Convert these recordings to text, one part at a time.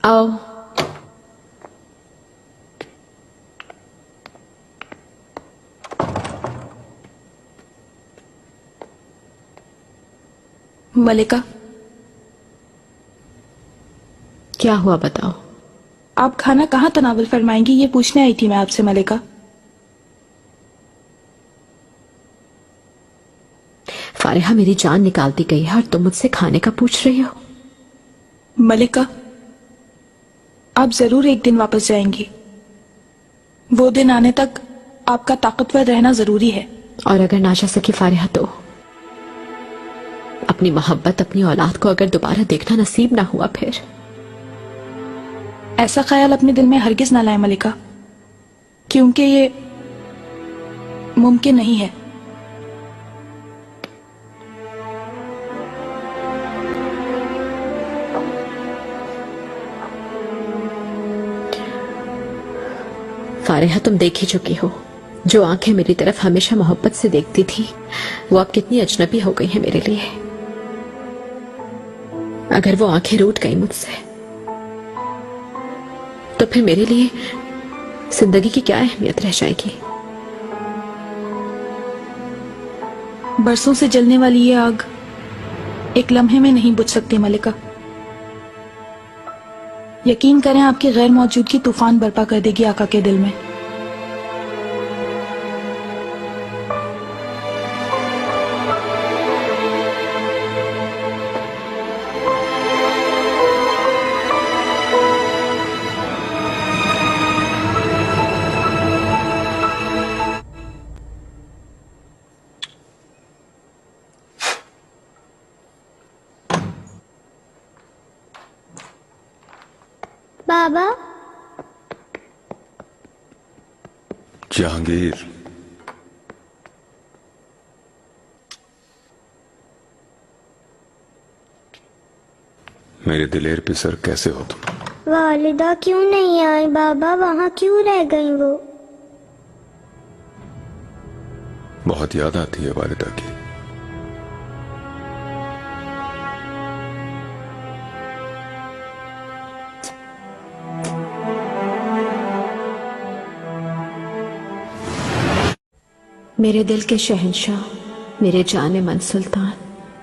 आओ। मलिका, क्या हुआ बताओ। आप खाना कहाँ तनावल फरमाएंगी ये पूछने आई थी मैं आपसे मलिका। फारिहा मेरी जान निकालती गई है और तुम मुझसे खाने का पूछ रही हो। मलिका, आप जरूर एक दिन वापस जाएंगी। वो दिन आने तक आपका ताकतवर रहना जरूरी है। और अगर ना जा सकी फारिहा तो अपनी मोहब्बत, अपनी औलाद को अगर दोबारा देखना नसीब ना हुआ फिर? ऐसा ख्याल अपने दिल में हरगिज ना लाए मलिका, क्योंकि ये मुमकिन नहीं है। फारिहा तुम देख ही चुकी हो, जो आंखें मेरी तरफ हमेशा मोहब्बत से देखती थी वो अब कितनी अजनबी हो गई है मेरे लिए। अगर वो आंखें रूठ गई मुझसे तो फिर मेरे लिए जिंदगी की क्या अहमियत रह जाएगी? बरसों से जलने वाली ये आग एक लम्हे में नहीं बुझ सकती मलिका। यकीन करें आपकी गैर मौजूदगी तूफान बर्पा कर देगी आका के दिल में। बाबा। जहांगीर, मेरे दिलेर पिसर कैसे हो तुम? वालिदा क्यों नहीं आई बाबा? वहाँ क्यों रह गई वो? बहुत याद आती है वालिदा की। मेरे दिल के शहंशाह, मेरे जाने मन सुल्तान,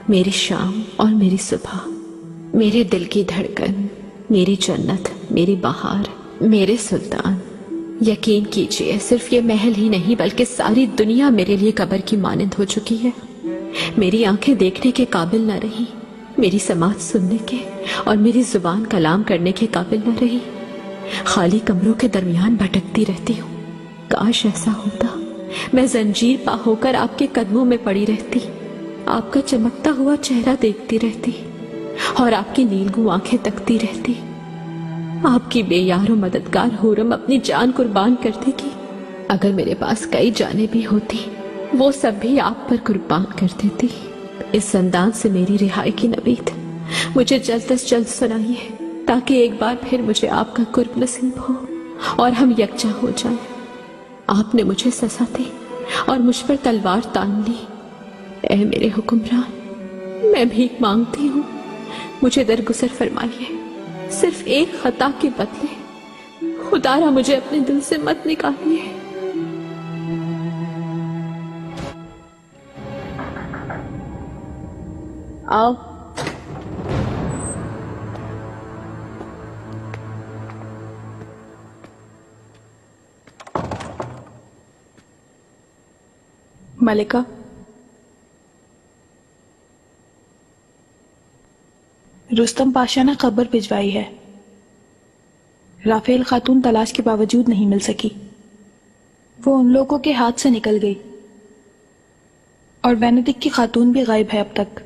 मेरी शाम और मेरी सुबह, मेरे दिल की धड़कन, मेरी जन्नत, मेरी बहार, मेरे सुल्तान। यकीन कीजिए सिर्फ ये महल ही नहीं बल्कि सारी दुनिया मेरे लिए कब्र की मानंद हो चुकी है। मेरी आंखें देखने के काबिल न रही, मेरी समात सुनने के और मेरी जुबान कलाम करने के काबिल न रही। खाली कमरों के दरमियान भटकती रहती हूँ। काश ऐसा होता, मैं जंजीर पा होकर आपके कदमों में पड़ी रहती, आपका चमकता हुआ चेहरा देखती रहती और आपकी नीलगू आंखें तकती रहती। आपकी बेयार और मददगार हुरम अपनी जान कुर्बान कर देगी। अगर मेरे पास कई जानें भी होती वो सब भी आप पर कुर्बान कर देती। इस ज़ंदान से मेरी रिहाई की नवीद मुझे जल्द से जल्द सुनाइए, ताकि एक बार फिर मुझे आपका कुर्ब नसीब हो और हम यकजा हो जाएं। आपने मुझे सजा दी और मुझ पर तलवार तान ली। ऐ मेरे हुक्मरान, मैं भीख मांगती हूँ, मुझे दरगुजर फरमाइए। सिर्फ एक खता के बदले खुदारा मुझे अपने दिल से मत निकालिए। आओ। मलिका, रुस्तम पाशा ने खबर भिजवाई है। राफेल खातून तलाश के बावजूद नहीं मिल सकी। वो उन लोगों के हाथ से निकल गई और वेनेडिक की खातून भी गायब है अब तक।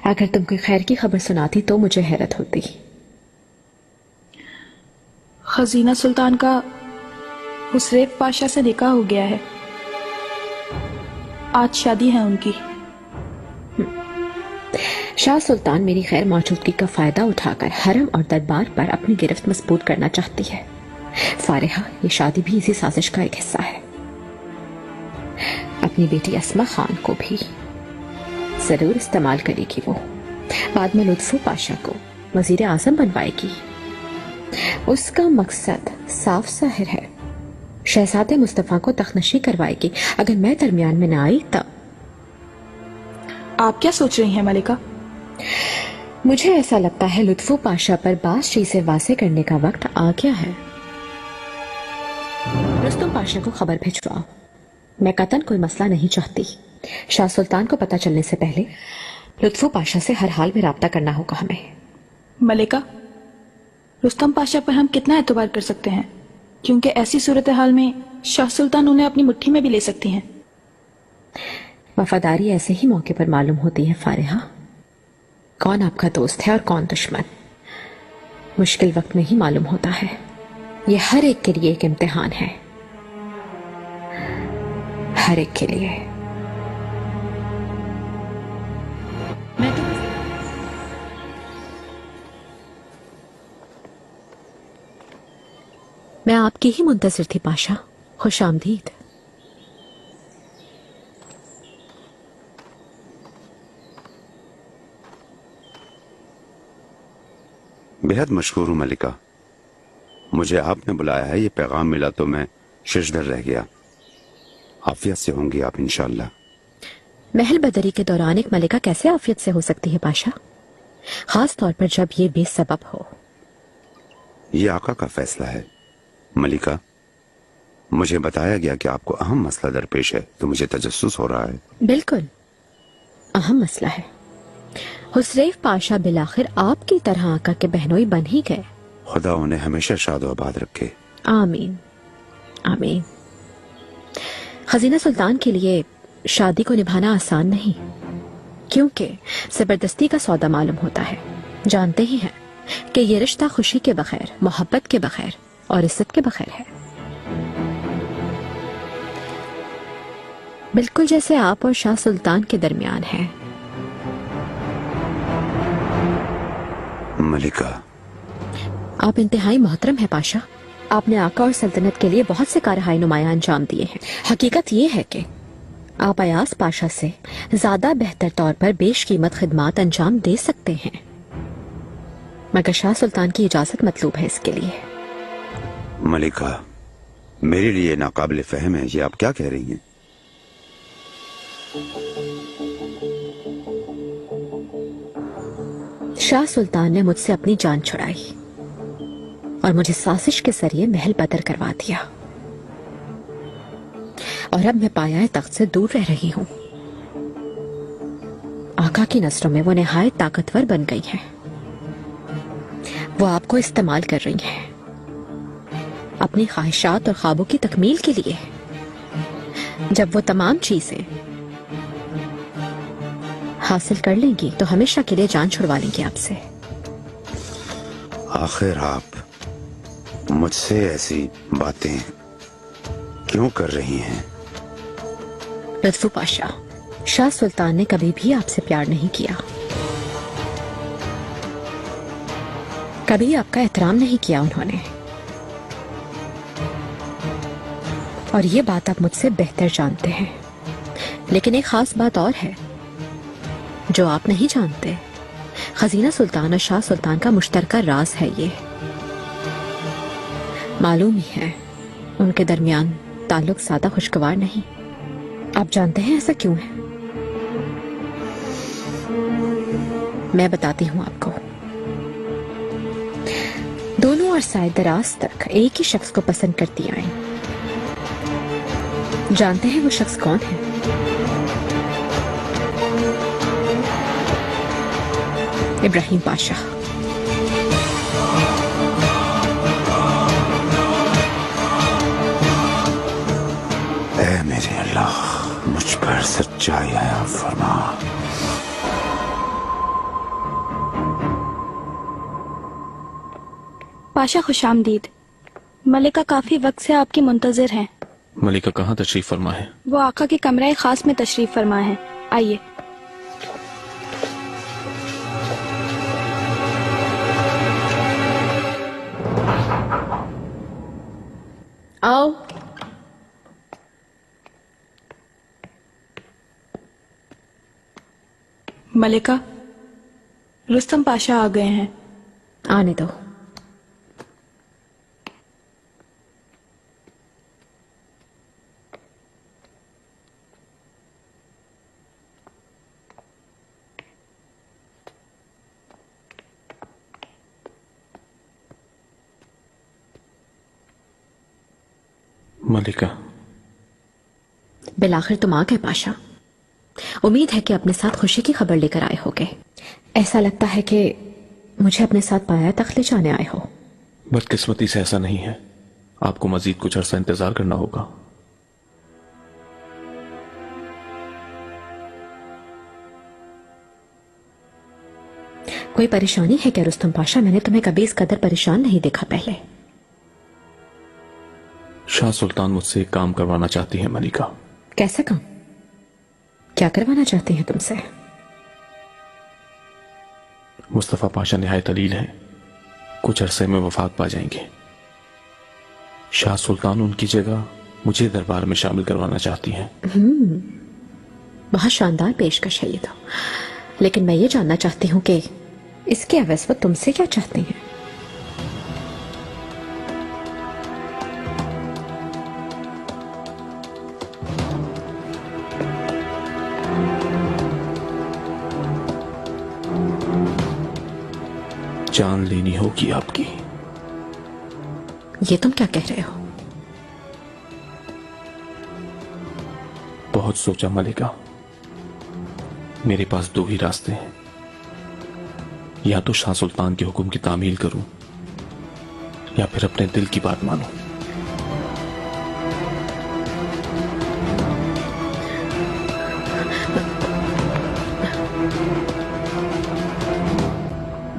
अगर तुम कोई खैर की खबर सुनाती तो मुझे हैरत होती। खजीना सुल्तान का हुसरेफ पाशा से निकाह हो गया है। आज शादी है उनकी। शाह सुल्तान मेरी गैर मौजूदगी का फायदा उठाकर हरम और दरबार पर अपनी गिरफ्त मजबूत करना चाहती है। फारिहा, ये शादी भी इसी साजिश का एक हिस्सा है। अब अपनी बेटी अस्मा खान को भी जरूर इस्तेमाल करेगी। वो बाद में लुत्फू पाशा को वजीर आजम बनवाएगी। उसका मकसद साफ जाहिर है, शहजादे मुस्तफा को तख्तनशी करवाएगी। अगर मैं दरमियान में न आई तब। आप क्या सोच रही हैं मलिका? मुझे ऐसा लगता है लुत्फू पाशा पर बास चीजें वासे करने का वक्त आ गया है। रुस्तुम पाशा को खबर भिजवाओ। मैं कतन कोई मसला नहीं चाहती। शाह सुल्तान को पता चलने से पहले लुत्फू पाशा से हर हाल में राब्ता करना होगा हमें। मलिका, रुस्तम पाशा पर हम कितना एतबार कर सकते हैं, क्योंकि ऐसी सूरत हाल में शाह सुल्तान उन्हें अपनी मुट्ठी में भी ले सकती हैं। वफादारी ऐसे ही मौके पर मालूम होती है फारिहा। कौन आपका दोस्त है और कौन दुश्मन, मुश्किल वक्त में ही मालूम होता है। ये हर एक के लिए एक इम्तिहान है, हर एक के लिए। मैं आपकी ही मुंतजिर थी पाशा। खुश आमदीद। बेहद मशहूर हूँ मलिका। मुझे आपने बुलाया है, ये पैगाम मिला तो मैं शिशदर रह गया। आफियत से होंगी आप इंशाअल्लाह। महल बदरी के दौरान एक मलिका कैसे आफियत से हो सकती है पाशा, खास तौर पर जब ये बेसबब हो। ये आका का फैसला है मलिका। मुझे बताया गया कि आपको अहम मसला दरपेश है, तो मुझे तजस्सुस हो रहा है। बिल्कुल अहम मसला है। हुसरैफ पाशा बिलाखिर आपकी तरह आका के बहनोई बन ही गए। खुदा उन्हें हमेशा शादो आबाद रखे। आमीन आमीन। खजीना सुल्तान के लिए शादी को निभाना आसान नहीं, क्योंकि जबरदस्ती का सौदा मालूम होता है। जानते ही हैं कि ये रिश्ता खुशी के बगैर, मोहब्बत के बगैर और इज्जत के बगैर है। बिल्कुल जैसे आप और शाह सुल्तान के दरमियान है। मलिका, आप इंतहाई मोहतरम है पाशा। आपने आका और सल्तनत के लिए बहुत से कारहाई नुमाया अंजाम दिए हैं। हकीकत ये है कि आप अयास पाशा से ज्यादा बेहतर तौर पर बेशकीमत खिदमात अंजाम दे सकते हैं, मगर शाह सुल्तान की इजाजत मतलूब है इसके लिए। मलिका, मेरे लिए नाकाबिल फहम है ये आप क्या कह रही हैं। शाह सुल्तान ने मुझसे अपनी जान छुड़ाई और मुझे साजिश के जरिए महल बदर करवा दिया, और अब मैं पाया तख्त से दूर रह रही हूं। आका की नजरों में वो निहायत ताकतवर बन गई हैं। वो आपको इस्तेमाल कर रही हैं अपनी ख्वाहिशात और ख्वाबों की तकमील के लिए। जब वो तमाम चीजें हासिल कर लेंगी तो हमेशा के लिए जान छुड़वा लेंगी आपसे। आखिर आप मुझसे ऐसी बातें क्यों कर रही हैं? लुत्फू पाशा, शाह सुल्तान ने कभी भी आपसे प्यार नहीं किया, कभी आपका एहतराम नहीं किया उन्होंने। और ये बात आप मुझसे बेहतर जानते हैं। लेकिन एक खास बात और है जो आप नहीं जानते। खजीना सुल्तान और शाह सुल्तान का मुश्तरका राज है ये। मालूम ही है उनके दरमियान ताल्लुक ज्यादा खुशगवार नहीं। आप जानते हैं ऐसा क्यों है? मैं बताती हूं आपको। दोनों और साए दराज तक एक ही शख्स को पसंद करती आई। जानते हैं वो शख्स कौन है? इब्राहिम पाशा। ऐ मेरे अल्लाह, मुझ पर सच्चाई आया फरमा। पाशा खुशामदीद। मलिका काफी वक्त से आपकी मुंतजिर हैं। मलिका कहाँ तशरीफ फरमा है? वो आका के कमरे खास में तशरीफ फरमा है। आइए। आओ। मलिका, रुस्तम पाशा आ गए हैं। आने दो। मलिका, बिलाखिर तुम आ गए पाशा। उम्मीद है कि अपने साथ खुशी की खबर लेकर आए होगे। ऐसा लगता है कि मुझे अपने साथ पाया तक ले जाने आए हो। बदकिस्मती से ऐसा नहीं है। आपको मजीद कुछ अरसा इंतजार करना होगा। कोई परेशानी है क्या रुस्तम पाशा? मैंने तुम्हें कभी इस कदर परेशान नहीं देखा पहले। शाह सुल्तान मुझसे एक काम करवाना चाहती है मलिका। कैसा काम? क्या करवाना चाहती हैं तुमसे? मुस्तफा पाशा निहायत अलील हैं, कुछ अरसे में वफात पा जाएंगे। शाह सुल्तान उनकी जगह मुझे दरबार में शामिल करवाना चाहती हैं। बहुत शानदार पेशकश है ये तो, लेकिन मैं ये जानना चाहती हूँ कि इसके अवज़ वो तुमसे क्या चाहती हैं? जान लेनी होगी आपकी। ये तुम क्या कह रहे हो? बहुत सोचा मलिका। मेरे पास दो ही रास्ते हैं, या तो शाह सुल्तान के हुक्म की तामील करूं या फिर अपने दिल की बात मानूं।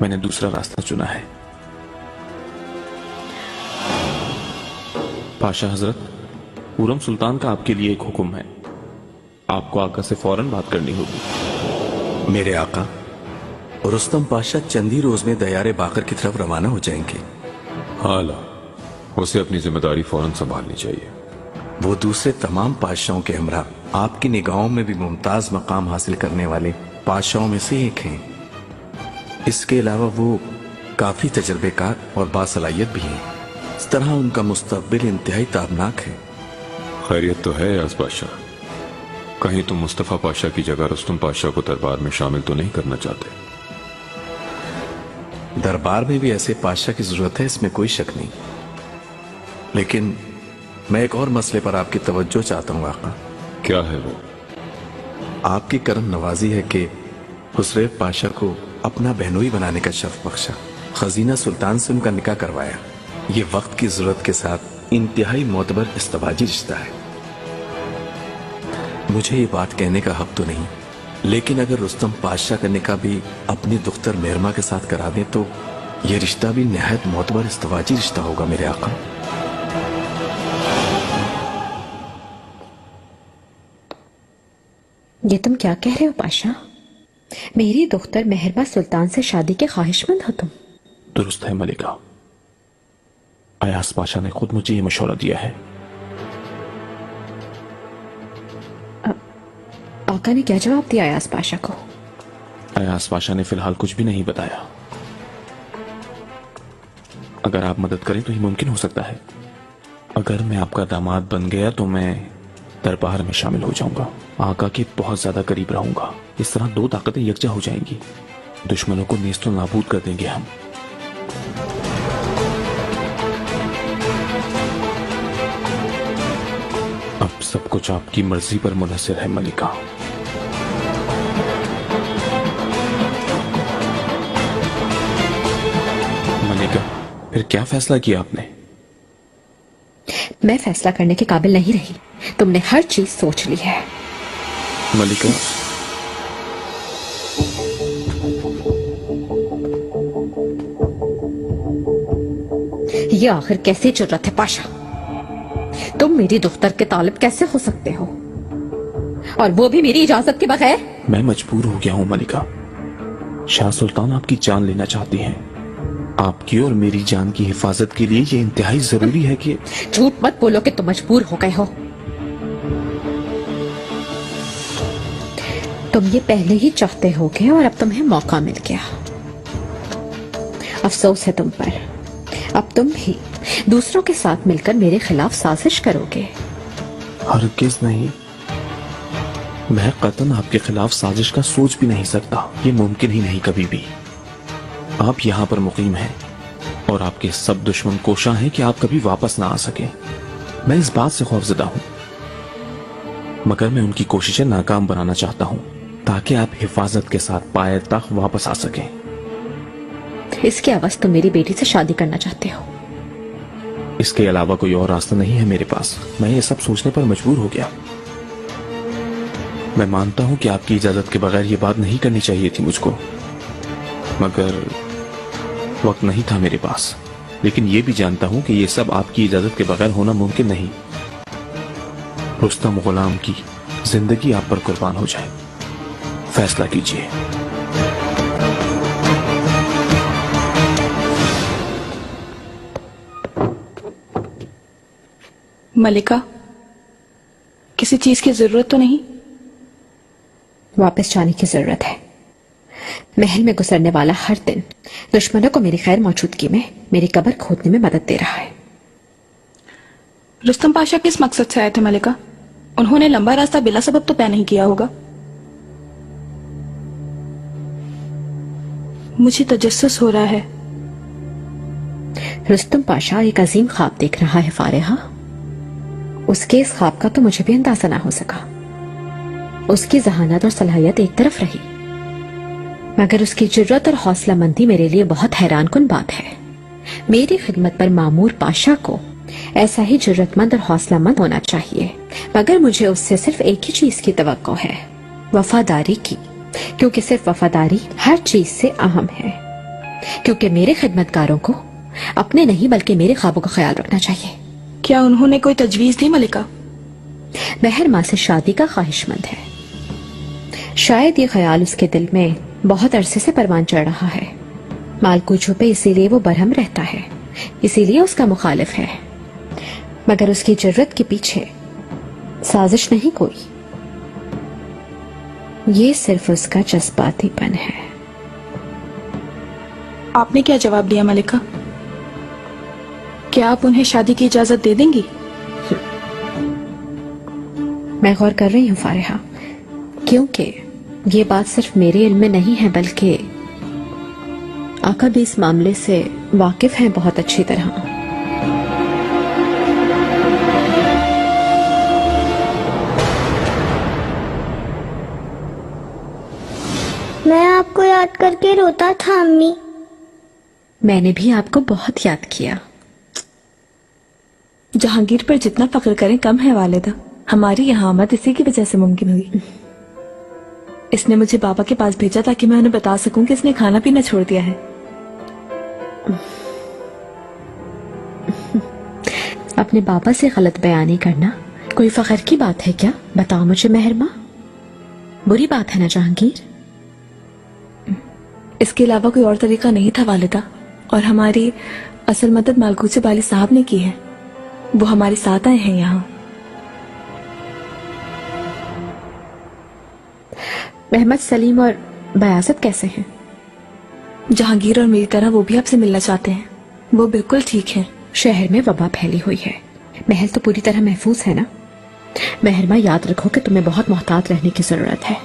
मैंने दूसरा रास्ता चुना है। पाशा हजरत, पूरम सुल्तान का आपके लिए एक हुक्म है। आपको आका से फौरन बात करनी होगी। मेरे आका, रुस्तम पाशा चंद ही रोज में दयारे बाकर की तरफ रवाना हो जाएंगे। हाला, उसे अपनी जिम्मेदारी फौरन संभालनी चाहिए। वो दूसरे तमाम पाशाओं के हमरा आपकी निगाहों में भी मुमताज मकाम हासिल करने वाले पाशाओं में से एक हैं। इसके अलावा वो काफी तजर्बेकार और बासलाहियत भी हैं। इस तरह उनका मुस्तकबिल इंतहाई ताबनाक है। खैरियत तो है याज पाशा। कहीं तुम मुस्तफा पाशा की जगह रुस्तम पाशा को दरबार में शामिल तो नहीं करना चाहते? दरबार में भी ऐसे पाशा की जरूरत है, इसमें कोई शक नहीं। लेकिन मैं एक और मसले पर आपकी तवज्जो चाहता हूँ आका। क्या है वो? आपकी करम नवाजी है कि हुसरेव पाशा को अपना बहनोई बनाने का शर्फ बख्शा, खजीना सुल्तान से उनका निकाह करवाया। ये वक्त की जरूरत के साथ इंतहाई मोतबर इस्तवाजी रिश्ता है। मुझे ये बात कहने का हक तो नहीं, लेकिन अगर रुस्तम पाशा का निकाह भी अपनी दुख्तर मेहरमा के साथ करा दें तो ये रिश्ता भी निहायत मोतबर इस्तवाजी रिश्ता होगा मेरे आका। ये तुम क्या कह रहे हो पाशा? मेरी दुख्तर मेहरबा सुल्तान से शादी के ख्वाहिशमंद हो तुम? दुरुस्त है मलिका। अयास पाशा ने खुद मुझे ये मशवरा दिया है। आका ने क्या जवाब दिया अयास पाशा को? अयास पाशा ने फिलहाल कुछ भी नहीं बताया। अगर आप मदद करें तो ये मुमकिन हो सकता है। अगर मैं आपका दामाद बन गया तो मैं दरबार में शामिल हो जाऊंगा, आका के बहुत ज्यादा करीब रहूंगा। इस तरह दो ताकतें यकजा हो जाएंगी। दुश्मनों को नेस्तो नाबूद कर देंगे हम। अब सब कुछ आपकी मर्जी पर मुनहसर है मलिका। मलिका, फिर क्या फैसला किया आपने? मैं फैसला करने के काबिल नहीं रही। तुमने हर चीज सोच ली है। मलिका, ये आखिर कैसी जुर्रत है पाशा? तुम मेरी दुख्तर के तालिब कैसे हो सकते हो, और वो भी मेरी इजाजत के बगैर? मैं मजबूर हो गया हूं मलिका। शाह सुल्तान आपकी जान लेना चाहती हैं। आपकी और मेरी जान की हिफाजत के लिए ये इंतहाई जरूरी है कि... झूठ मत बोलो कि तुम मजबूर हो गए हो। तुम ये पहले ही चाहते होगे और अब तुम्हें मौका मिल गया। अफसोस है तुम पर, अब तुम भी दूसरों के साथ मिलकर मेरे खिलाफ साजिश करोगे। हरगिज़ नहीं, मैं कतन आपके खिलाफ साजिश का सोच भी नहीं सकता। ये मुमकिन ही नहीं कभी भी। आप यहाँ पर मुकीम हैं और आपके सब दुश्मन कोशां हैं कि आप कभी वापस ना आ सके। मैं इस बात से खौफजदा हूं, मगर मैं उनकी कोशिशें नाकाम बनाना चाहता हूं ताकि आप हिफाजत के साथ पाए तक वापस आ सकें। इसके अवज़ तुम मेरी बेटी से शादी करना चाहते हो? इसके अलावा कोई और रास्ता नहीं है मेरे पास। मैं ये सब सोचने पर मजबूर हो गया। मैं मानता हूं कि आपकी इजाजत के बगैर ये बात नहीं करनी चाहिए थी मुझको, मगर वक्त नहीं था मेरे पास। लेकिन ये भी जानता हूं कि ये सब आपकी इजाजत के बगैर होना मुमकिन नहीं। रुस्तम गुलाम की जिंदगी आप पर कुर्बान हो जाए, फैसला कीजिए। मलिका, किसी चीज की जरूरत तो नहीं? वापस जाने की जरूरत है। महल में गुजरने वाला हर दिन दुश्मनों को मेरी खैर मौजूदगी में मेरी कब्र खोदने में मदद दे रहा है। रुस्तम पाशा किस मकसद से आए थे मलिका? उन्होंने लंबा रास्ता बिला सबब तो तय नहीं किया होगा। मुझे तजस्सुस हो रहा है। रुस्तम पाशा एक अजीम ख्वाब देख रहा है फारिहा। उसके इस ख्वाब का तो मुझे भी अंदाजा ना हो सका। उसकी जहानत और सलाहियत एक तरफ रही, मगर उसकी जुर्रत और हौसला मंदी मेरे लिए बहुत हैरान कुन बात है। मेरी खिदमत पर मामूर पाशा को ऐसा ही जुर्रतमंद और हौसलामंद होना चाहिए, मगर मुझे उससे सिर्फ एक ही चीज की तवक्को है, वफादारी की। क्योंकि सिर्फ वफादारी हर चीज से अहम है। क्योंकि मेरे खिदमतगारों को अपने नहीं बल्कि मेरे ख्वाबों का ख्याल रखना चाहिए। क्या उन्होंने कोई तजवीज दी मलिका? महर मां से शादी का ख्वाहिशमंद है। शायद ये ख्याल उसके दिल में बहुत अरसे से परवान चढ़ रहा है। मालकूचों पे इसीलिए वो बरहम रहता है, इसीलिए उसका मुखालिफ है। मगर उसकी जरूरत के पीछे साजिश नहीं कोई, ये सिर्फ उसका जज्बातीपन है। आपने क्या जवाब दिया मलिका? क्या आप उन्हें शादी की इजाजत दे देंगी? मैं गौर कर रही हूँ फारिहा, क्योंकि ये बात सिर्फ मेरे इल्म में नहीं है, बल्कि आका भी इस मामले से वाकिफ हैं बहुत अच्छी तरह। मैं आपको याद करके रोता था अम्मी। मैंने भी आपको बहुत याद किया। जहांगीर पर जितना फख्र करें कम है वालिदा। हमारी यहाँ आमद इसी की वजह से मुमकिन हुई। इसने मुझे बाबा के पास भेजा ताकि मैं उन्हें बता सकूं कि इसने खाना पीना छोड़ दिया है। अपने बाबा से गलत बयानी करना कोई फख्र की बात है क्या? बताओ मुझे मेहरमा, बुरी बात है ना जहांगीर? इसके अलावा कोई और तरीका नहीं था वालिदा, और हमारी असल मदद मालकूचे बाली साहब ने की है। वो हमारे साथ आए हैं यहाँ। मोहम्मद सलीम और बयासत कैसे हैं? जहांगीर और मेरी तरह वो भी आपसे मिलना चाहते हैं। वो बिल्कुल ठीक हैं। शहर में वबा फैली हुई है, महल तो पूरी तरह महफूज है ना? मेहरमा याद रखो कि तुम्हें बहुत मोहतात रहने की जरूरत है।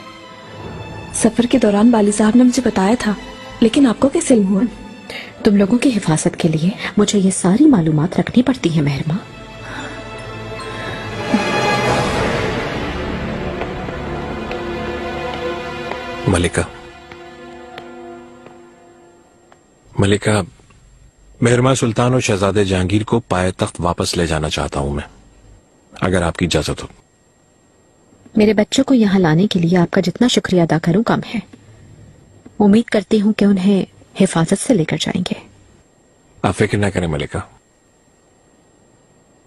सफर के दौरान बाली साहब ने मुझे बताया था, लेकिन आपको कैसे इल्म हुआ? तुम लोगों की हिफाजत के लिए मुझे ये सारी मालूमात रखनी पड़ती है मेहरमा। मलिका, मेहरमा सुल्तान और शहजादे जहांगीर को पाए तख्त वापस ले जाना चाहता हूं मैं, अगर आपकी इजाजत हो। मेरे बच्चों को यहाँ लाने के लिए आपका जितना शुक्रिया अदा करूं कम है। उम्मीद करती हूँ कि उन्हें हिफाजत से लेकर जाएंगे। आप फिक्र न करें मलिका।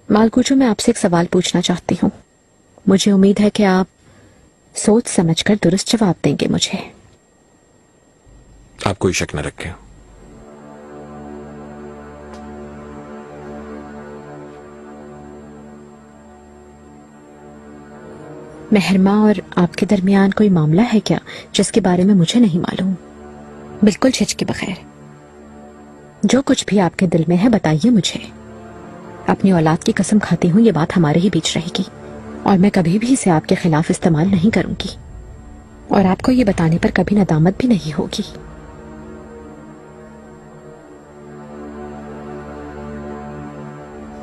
मालकूचो, मैं आपसे एक सवाल पूछना चाहती हूँ। मुझे उम्मीद है कि आप सोच समझकर दुरुस्त जवाब देंगे मुझे। आप कोई शक न रखें। महरमा और आपके दरमियान कोई मामला है क्या जिसके बारे में मुझे नहीं मालूम? बिल्कुल झिझके बगैर, जो कुछ भी आपके दिल में है बताइए मुझे। अपनी औलाद की कसम खाती हूँ ये बात हमारे ही बीच रहेगी और मैं कभी भी इसे आपके खिलाफ इस्तेमाल नहीं करूंगी और आपको ये बताने पर कभी नदामत भी नहीं होगी।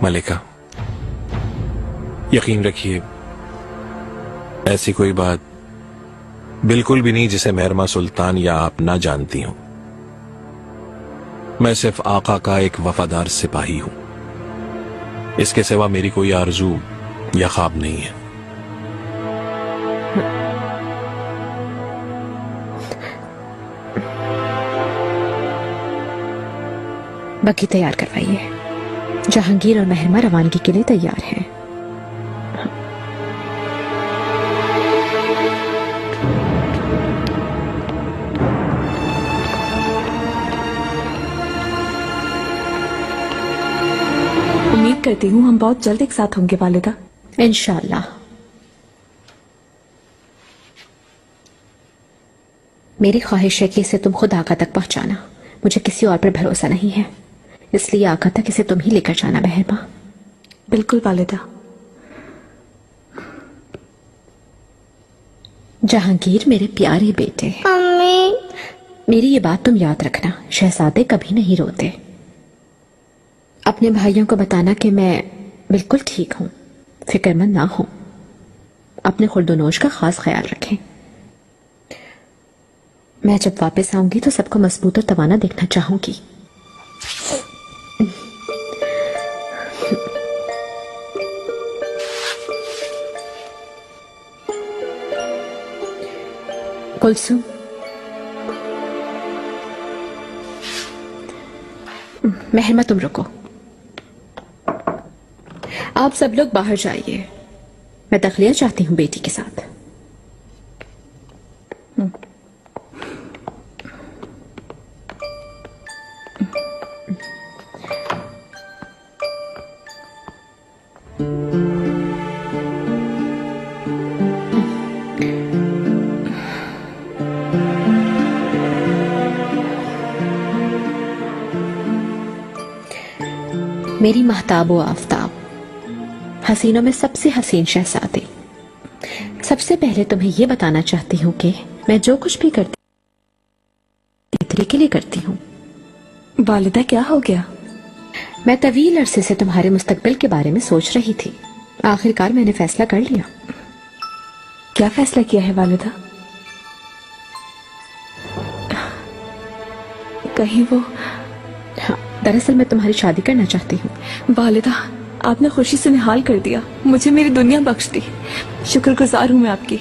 मलिका, यकीन रखिए ऐसी कोई बात बिल्कुल भी नहीं जिसे मेहरमा सुल्तान या आप ना जानती हो। मैं सिर्फ आका का एक वफादार सिपाही हूं, इसके सिवा मेरी कोई आरजू या ख्वाब नहीं है। बग्घी तैयार करवाइए। जहांगीर और मेहरमा रवानगी के लिए तैयार हैं। उम्मीद करती हूँ हम बहुत जल्द एक साथ होंगे वालिदा। इंशाल्लाह। मेरी ख्वाहिश है कि इसे तुम खुद आका तक पहुंचाना। मुझे किसी और पर भरोसा नहीं है, इसलिए आका तक इसे तुम ही लेकर जाना मेहरमा। बिल्कुल वालिदा। जहांगीर मेरे प्यारे बेटे, अम्मी मेरी ये बात तुम याद रखना, शहजादे कभी नहीं रोते। अपने भाइयों को बताना कि मैं बिल्कुल ठीक हूं, फिक्रमंद ना हो। अपने खुर्दोनोश का खास ख्याल रखें। मैं जब वापस आऊंगी तो सबको मजबूत और तवाना देखना चाहूंगी। कुलसुम, मेहरमा तुम रुको। आप सब लोग बाहर जाइए, मैं तखलिया चाहती हूं बेटी के साथ। मेरी महताब व आफ्ताब, हसीनों में सबसे हसीन शहजादी, सबसे पहले तुम्हें यह बताना चाहती हूँ कि मैं जो कुछ भी करती इतने के लिए करती हूँ। वालिदा क्या हो गया? मैं तवील अरसे से तुम्हारे मुस्तकबिल के बारे में सोच रही थी। आखिरकार मैंने फैसला कर लिया। क्या फैसला किया है वालिदा? कहीं वो? हाँ, दरअसल मैं तुम्हारी शादी करना चाहती हूँ। वालिदा, आपने खुशी से निहाल कर दिया, मुझे मेरी दुनिया बख्श दी। शुक्रगुजार हूँ मैं आपकी।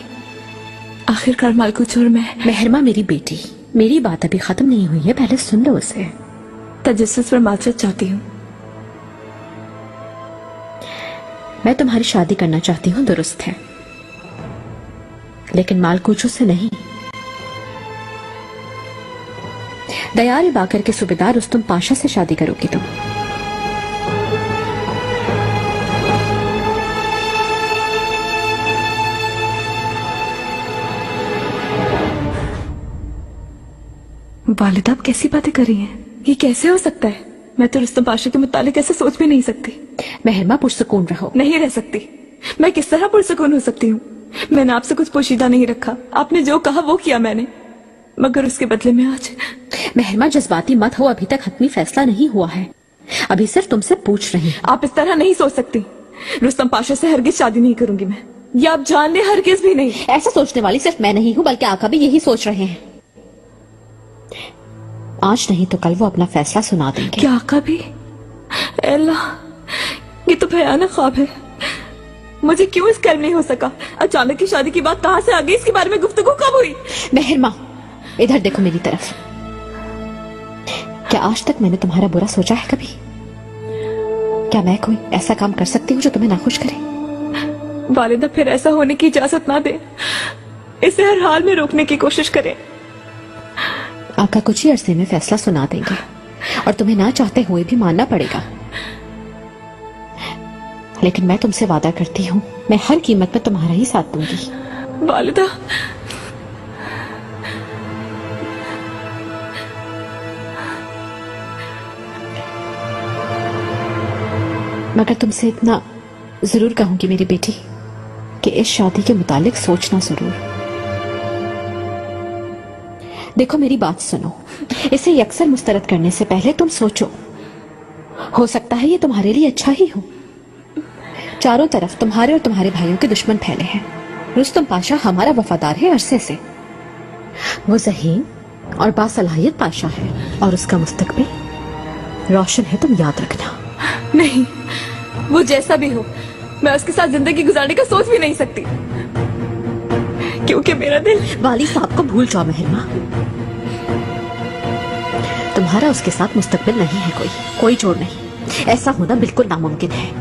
आखिरकार मालकुच और मैं। मेहरमा मेरी बेटी, मेरी बात अभी खत्म नहीं हुई है, पहले सुन लो उसे। तजस्सुस पर माजरत चाहती हूँ। मैं तुम्हारी शादी करना चाहती हूँ, दुरुस्त है, लेकिन मालकुचों से नहीं। दयाल बाकर के सूबेदार रुस्तुम पाशा से शादी करोगी तुम। वालिदा, आप कैसी बातें कर रही हैं? ये कैसे हो सकता है? मैं तो रुस्तम पाशा के मुतालिक ऐसे सोच भी नहीं सकती। मेहरमा, पुरसुकून रहो। नहीं रह सकती। मैं किस तरह पुरसुकून हो सकती हूँ? मैंने आपसे कुछ पोशीदा नहीं रखा। आपने जो कहा वो किया मैंने, मगर उसके बदले में आज। मेहरमा, जज्बाती मत हो, अभी तक हतमी फैसला नहीं हुआ है। अभी सिर्फ तुमसे पूछ रही हूँ। आप इस तरह नहीं सोच सकती। रुस्तम पाशा से हरगिज शादी नहीं करूंगी मैं, ये आप जान ले, हरगिज भी नहीं। ऐसा सोचने वाली सिर्फ मैं नहीं हूँ, बल्कि आका भी यही सोच रहे हैं। आज नहीं तो कल वो अपना फैसला सुना देंगे। क्या आका भी? अल्लाह, ये तो भयानक ख्वाब है। मुझे क्यों इस कर्म नहीं हो सका? अचानक की शादी की बात कहां से आ गई? इसके बारे में गुफ्तगू कब हुई? मेहरमा, इधर देखो मेरी तरफ। क्या आज तक मैंने तुम्हारा बुरा सोचा है कभी? क्या मैं कोई ऐसा काम कर सकती हूँ जो तुम्हें नाखुश करे? वालिदा, फिर ऐसा होने की इजाजत ना दे। इसे हर हाल में रोकने की कोशिश करें। आका कुछ ही अरसे में फैसला सुना देंगे और तुम्हें ना चाहते हुए भी मानना पड़ेगा। लेकिन मैं तुमसे वादा करती हूँ मैं हर कीमत पर तुम्हारा ही साथ दूंगी। वालिदा, मगर तुमसे इतना जरूर कहूंगी मेरी बेटी कि इस शादी के मुतालिक सोचना जरूर। देखो मेरी बात सुनो, इसे यकसर मुस्तरद करने से पहले तुम सोचो, हो सकता है ये तुम्हारे लिए अच्छा ही हो। चारों तरफ तुम्हारे और तुम्हारे भाइयों के दुश्मन फैले हैं। रुस्तम पाशा हमारा वफादार है अरसे से, वो ज़हीन और बासलाहियत पाशा है और उसका मुस्तकबिल रोशन है, तुम याद रखना। नहीं, वो जैसा भी हो मैं उसके साथ जिंदगी गुजारने का सोच भी नहीं सकती, क्योंकि मेरा दिल। वाली साहब को भूल जाओ महरमा, तुम्हारा उसके साथ मुस्तकबिल नहीं है, कोई जोड़ नहीं। ऐसा होना बिल्कुल नामुमकिन है।